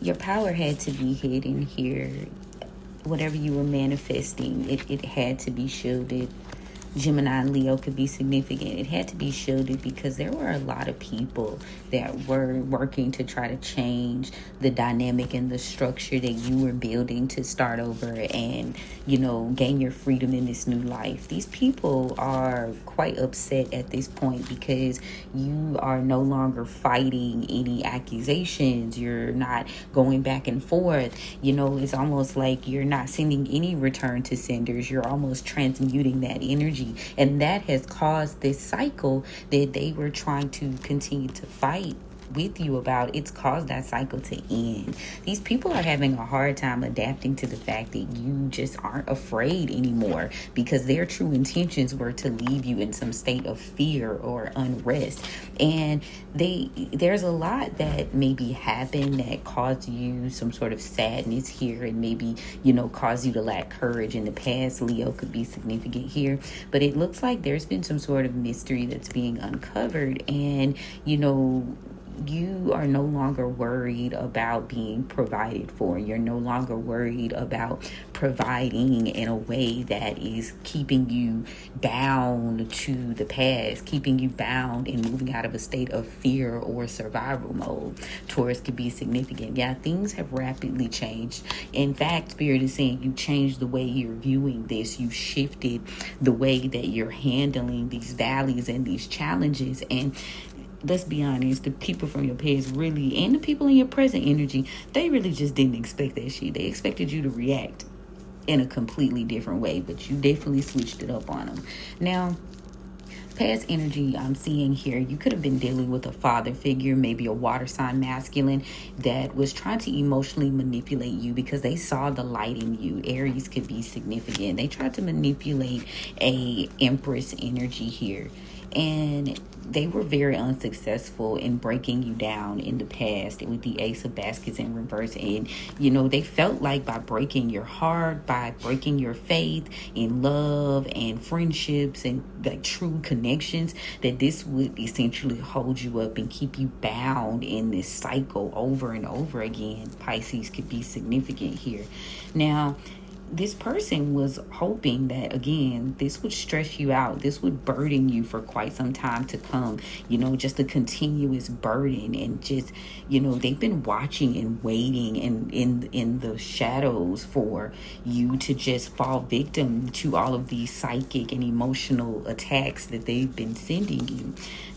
Your power had to be hidden here. Whatever you were manifesting, it had to be shielded. Gemini and Leo could be significant. It had to be shielded because there were a lot of people that were working to try to change the dynamic and the structure that you were building to start over and, gain your freedom in this new life. These people are quite upset at this point because you are no longer fighting any accusations. You're not going back and forth. It's almost like you're not sending any return to senders. You're almost transmuting that energy. And that has caused this cycle that they were trying to continue to fight with you about. It's caused that cycle to end. These people are having a hard time adapting to the fact that you just aren't afraid anymore, because their true intentions were to leave you in some state of fear or unrest. And there's a lot that maybe happened that caused you some sort of sadness here, and maybe caused you to lack courage in the past. Leo could be significant here, but it looks like there's been some sort of mystery that's being uncovered, and you are no longer worried about being provided for. You're no longer worried about providing in a way that is keeping you bound to the past, keeping you bound and moving out of a state of fear or survival mode. Taurus could be significant. Yeah, things have rapidly changed. In fact, Spirit is saying you changed the way you're viewing this. You shifted the way that you're handling these valleys and these challenges. And let's be honest, the people from your past really, and the people in your present energy, they really just didn't expect that shit. They expected you to react in a completely different way, but you definitely switched it up on them. Now, past energy I'm seeing here, you could have been dealing with a father figure, maybe a water sign masculine, that was trying to emotionally manipulate you because they saw the light in you. Aries could be significant. They tried to manipulate a Empress energy here, and they were very unsuccessful in breaking you down in the past with the Ace of Baskets in reverse. And, they felt like by breaking your heart, by breaking your faith in love and friendships and like true connections, that this would essentially hold you up and keep you bound in this cycle over and over again. Pisces could be significant here. Now, this person was hoping that, again, this would stress you out. This would burden you for quite some time to come. Just a continuous burden. And just, they've been watching and waiting and in the shadows for you to just fall victim to all of these psychic and emotional attacks that they've been sending you.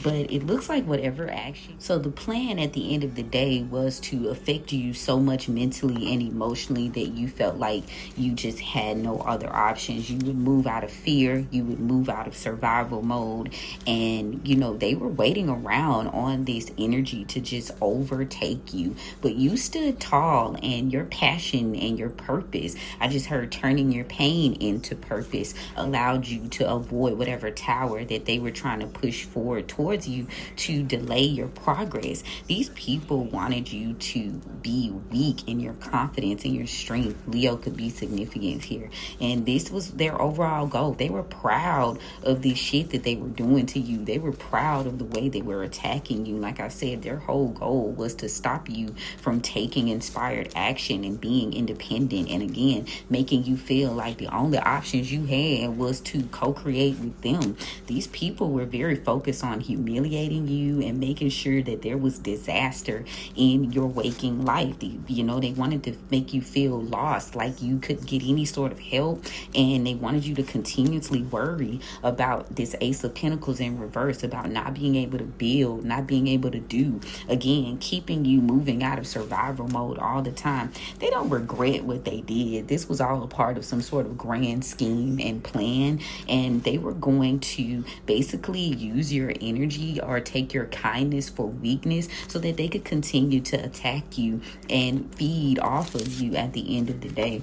But it looks like whatever action. So the plan at the end of the day was to affect you so much mentally and emotionally that you felt like you just had no other options. You would move out of fear. You would move out of survival mode. And, they were waiting around on this energy to just overtake you. But you stood tall, and your passion and your purpose, I just heard turning your pain into purpose, allowed you to avoid whatever tower that they were trying to push forward towards you to delay your progress. These people wanted you to be weak in your confidence and your strength. Leo could be significant here. And this was their overall goal. They were proud of the shit that they were doing to you. They were proud of the way they were attacking you. Like I said, their whole goal was to stop you from taking inspired action and being independent. And again, making you feel like the only options you had was to co-create with them. These people were very focused on humiliating you and making sure that there was disaster in your waking life. They wanted to make you feel lost, like you couldn't get any sort of help, and they wanted you to continuously worry about this Ace of Pentacles in reverse, about not being able to build, not being able to do, again, keeping you moving out of survival mode all the time. They don't regret what they did. This was all a part of some sort of grand scheme and plan, and they were going to basically use your energy or take your kindness for weakness so that they could continue to attack you and feed off of you at the end of the day.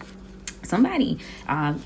somebody,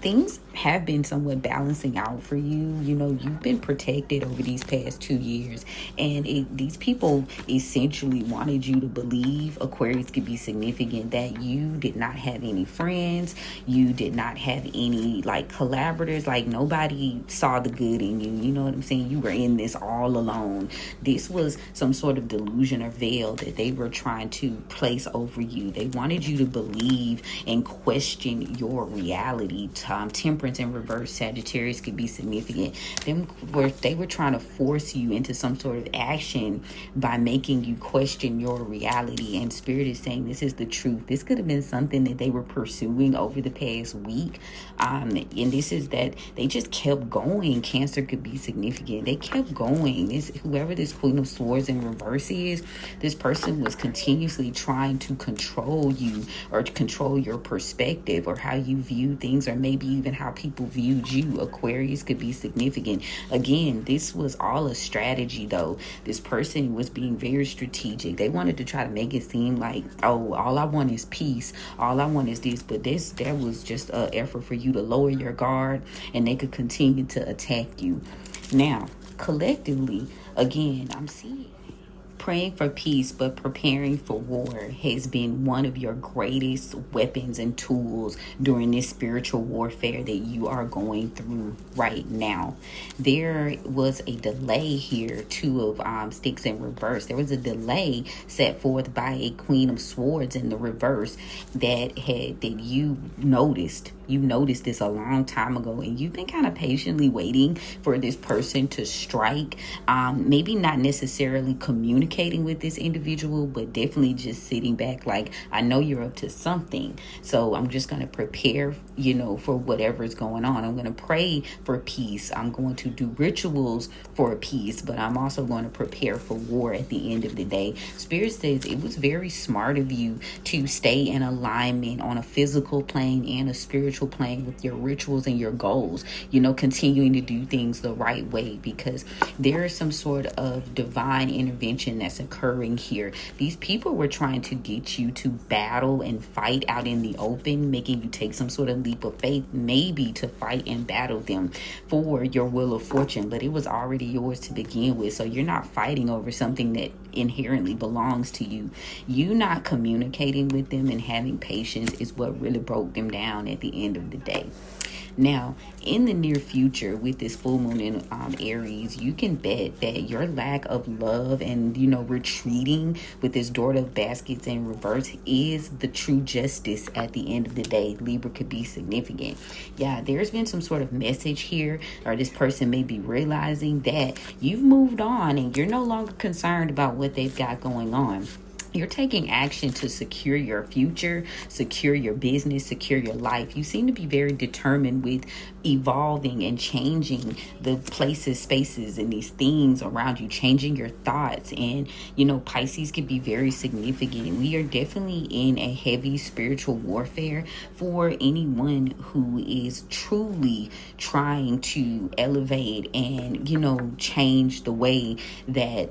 things have been somewhat balancing out for you. You know, you've been protected over these past 2 years, and these people essentially wanted you to believe, Aquarius could be significant, that you did not have any friends, you did not have any like collaborators, like nobody saw the good in you. You know what I'm saying? You were in this all alone. This was some sort of delusion or veil that they were trying to place over you. They wanted you to believe and question your reality. Temperance in reverse, Sagittarius could be significant. They were trying to force you into some sort of action by making you question your reality. And Spirit is saying this is the truth. This could have been something that they were pursuing over the past week. And this is that they just kept going. Cancer could be significant. They kept going. Whoever this Queen of Swords in reverse is, this person was continuously trying to control you or to control your perspective or how you view things, or maybe even how people viewed you. Aquarius could be significant. Again, this was all a strategy though. This person was being very strategic. They wanted to try to make it seem like, oh, all I want is peace. All I want is this. But that was just an effort for you to lower your guard, and they could continue to attack you. Now, collectively, again, I'm seeing praying for peace but preparing for war has been one of your greatest weapons and tools during this spiritual warfare that you are going through right now. There was a delay here, Two of Sticks in reverse. There was a delay set forth by a Queen of Swords in the reverse that you noticed. You noticed this a long time ago, and you've been kind of patiently waiting for this person to strike. Maybe not necessarily communicating with this individual, but definitely just sitting back like, I know you're up to something, so I'm just going to prepare, for whatever's going on. I'm going to pray for peace. I'm going to do rituals for peace, but I'm also going to prepare for war at the end of the day. Spirit says it was very smart of you to stay in alignment on a physical plane and a spiritual plane with your rituals and your goals, continuing to do things the right way, because there is some sort of divine intervention that's occurring here. These people were trying to get you to battle and fight out in the open, making you take some sort of leap of faith, maybe to fight and battle them for your wheel of fortune, but it was already yours to begin with. So you're not fighting over something that inherently belongs to you. You not communicating with them and having patience is what really broke them down at the end of the day. Now, in the near future, with this full moon in Aries, you can bet that your lack of love and, retreating with this Door of Baskets in reverse is the true justice at the end of the day. Libra could be significant. Yeah, there's been some sort of message here, or this person may be realizing that you've moved on and you're no longer concerned about what they've got going on. You're taking action to secure your future, secure your business, secure your life. You seem to be very determined with evolving and changing the places, spaces, and these things around you, changing your thoughts. And, Pisces could be very significant. We are definitely in a heavy spiritual warfare for anyone who is truly trying to elevate and, change the way that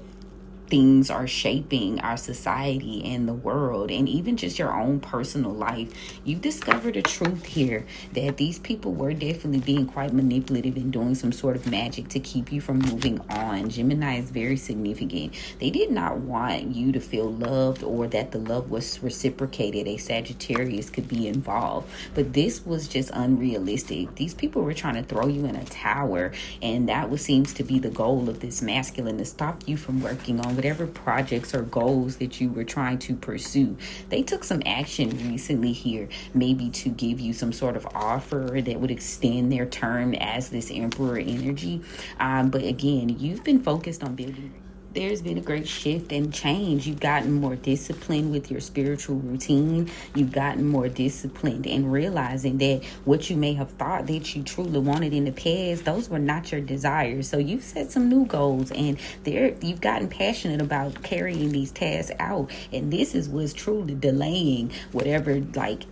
things are shaping our society and the world, and even just your own personal life. You've discovered a truth here that these people were definitely being quite manipulative and doing some sort of magic to keep you from moving on. Gemini is very significant. They did not want you to feel loved or that the love was reciprocated. A Sagittarius could be involved, but this was just unrealistic. These people were trying to throw you in a tower, and that seems to be the goal of this masculine, to stop you from working on whatever projects or goals that you were trying to pursue. They took some action recently here, maybe to give you some sort of offer that would extend their term as this Emperor energy. But again, you've been focused on building. There's been a great shift and change. You've gotten more disciplined with your spiritual routine. You've gotten more disciplined and realizing that what you may have thought that you truly wanted in the past, those were not your desires. So you've set some new goals, and you've gotten passionate about carrying these tasks out. And this is what's truly delaying whatever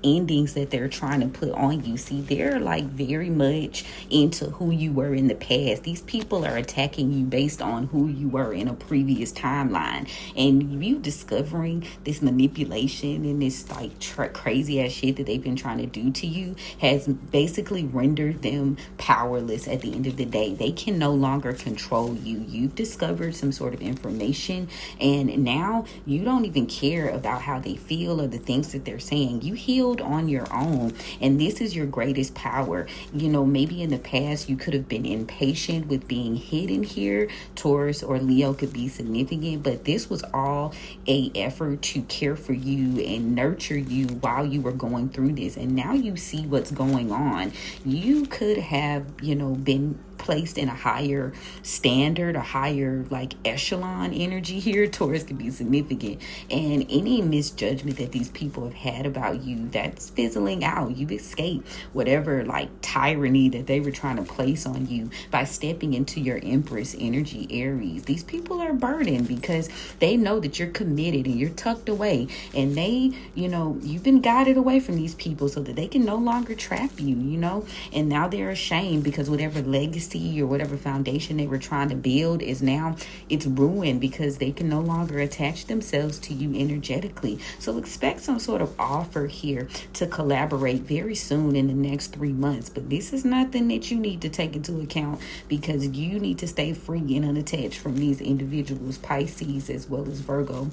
endings that they're trying to put on you. See, they're very much into who you were in the past. These people are attacking you based on who you were in a previous timeline. And you discovering this manipulation and this like crazy ass shit that they've been trying to do to you has basically rendered them powerless at the end of the day. They can no longer control you. You've discovered some sort of information, and now you don't even care about how they feel or the things that they're saying. You healed on your own, and this is your greatest power. You know, maybe in the past you could have been impatient with being hidden here. Taurus or Leo could be significant, but this was all a effort to care for you and nurture you while you were going through this. And now you see what's going on. You could have, you know, been placed in a higher standard, a higher like echelon energy here. Taurus could be significant, and any misjudgment that these people have had about you, that's fizzling out. You've escaped whatever like tyranny that they were trying to place on you by stepping into your Empress energy, Aries. These people are burdened because they know that you're committed and you're tucked away, and they, you know, you've been guided away from these people so that they can no longer trap you, you know, and now they're ashamed because whatever legacy or whatever foundation they were trying to build is now, it's ruined because they can no longer attach themselves to you energetically. So expect some sort of offer here to collaborate very soon in the next 3 months. But this is nothing that you need to take into account, because you need to stay free and unattached from these individuals, Pisces as well as Virgo.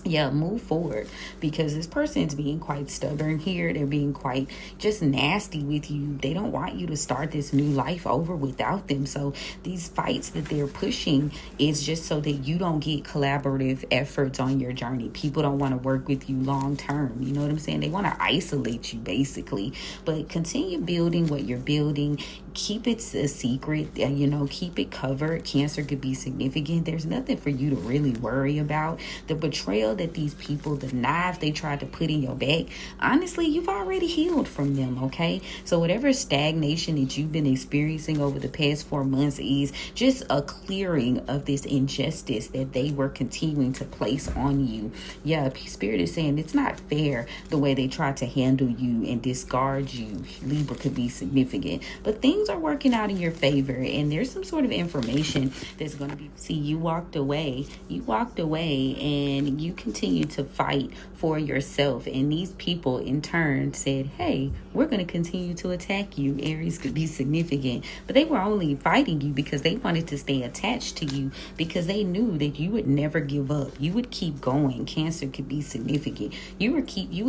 Yeah, move forward, because this person's being quite stubborn here. They're being quite just nasty with you. They don't want you to start this new life over without them. So these fights that they're pushing is just so that you don't get collaborative efforts on your journey. People don't want to work with you long term. You know what I'm saying? They want to isolate you basically. But continue building what you're building. Keep it a secret, you know, keep it covered. Cancer could be significant. There's nothing for you to really worry about. The betrayal that these people, the knives they tried to put in your back, honestly, you've already healed from them, okay? So whatever stagnation that you've been experiencing over the past 4 months is just a clearing of this injustice that they were continuing to place on you. Yeah, Spirit is saying it's not fair the way they tried to handle you and discard you. Libra could be significant, but things are working out in your favor, and there's some sort of information that's going to be. See, you walked away and you continue to fight for yourself, and these people in turn said, hey, we're going to continue to attack you. Aries could be significant, but they were only fighting you because they wanted to stay attached to you, because they knew that you would never give up. You would keep going. Cancer could be significant. You would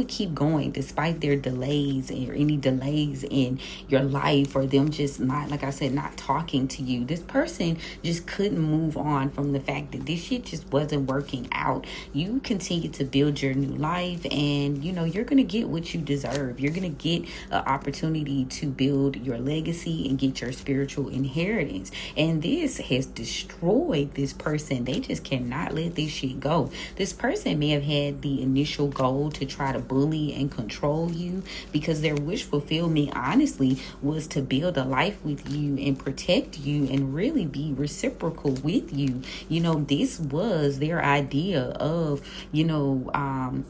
keep going despite their delays or any delays in your life, or them just not, like I said, not talking to you. This person just couldn't move on from the fact that this shit just wasn't working out. You continue to build your new life, and you know you're gonna get what you deserve. You're gonna get an opportunity to build your legacy and get your spiritual inheritance. And this has destroyed this person. They just cannot let this shit go. This person may have had the initial goal to try to bully and control you, because their wish fulfillment honestly was to build a life with you and protect you and really be reciprocal with you. You know, this was their idea of, you know,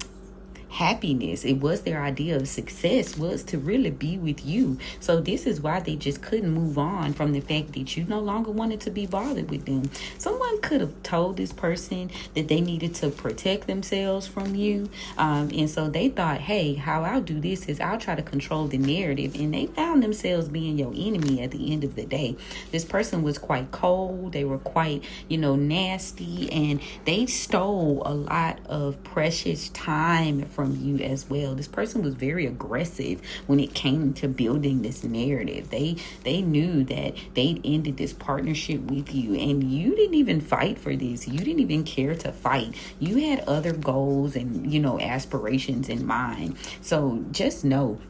happiness. It was their idea of success, was to really be with you. So this is why they just couldn't move on from the fact that you no longer wanted to be bothered with them. Someone could have told this person that they needed to protect themselves from you, and so they thought, hey, how I'll do this is I'll try to control the narrative, and they found themselves being your enemy at the end of the day. This person was quite cold. They were quite, you know, nasty, and they stole a lot of precious time from you as well. This person was very aggressive when it came to building this narrative. They knew that they'd ended this partnership with you, and you didn't even fight for this. You didn't even care to fight. You had other goals and, you know, aspirations in mind. So just know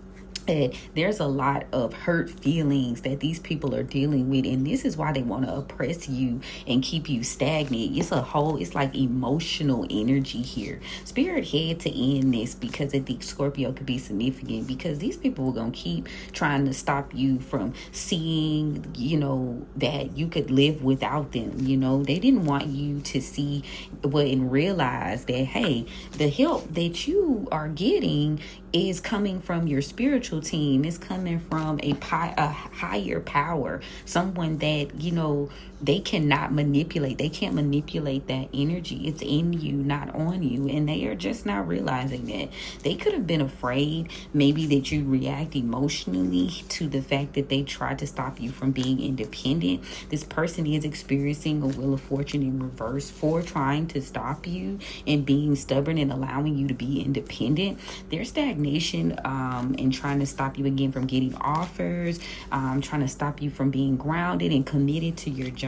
there's a lot of hurt feelings that these people are dealing with, and this is why they want to oppress you and keep you stagnant. It's like emotional energy here. Spirit had to end this, because I think Scorpio could be significant, because these people were going to keep trying to stop you from seeing, you know, that you could live without them. You know, they didn't want you to see and realize that, hey, the help that you are getting is coming from your spiritual spiritual team. It's coming from a higher power, someone that, you know, they cannot manipulate. They can't manipulate that energy. It's in you, not on you. And they are just not realizing that. They could have been afraid maybe that you react emotionally to the fact that they tried to stop you from being independent. This person is experiencing a wheel of fortune in reverse for trying to stop you and being stubborn and allowing you to be independent. There's stagnation and trying to stop you again from getting offers, trying to stop you from being grounded and committed to your journey.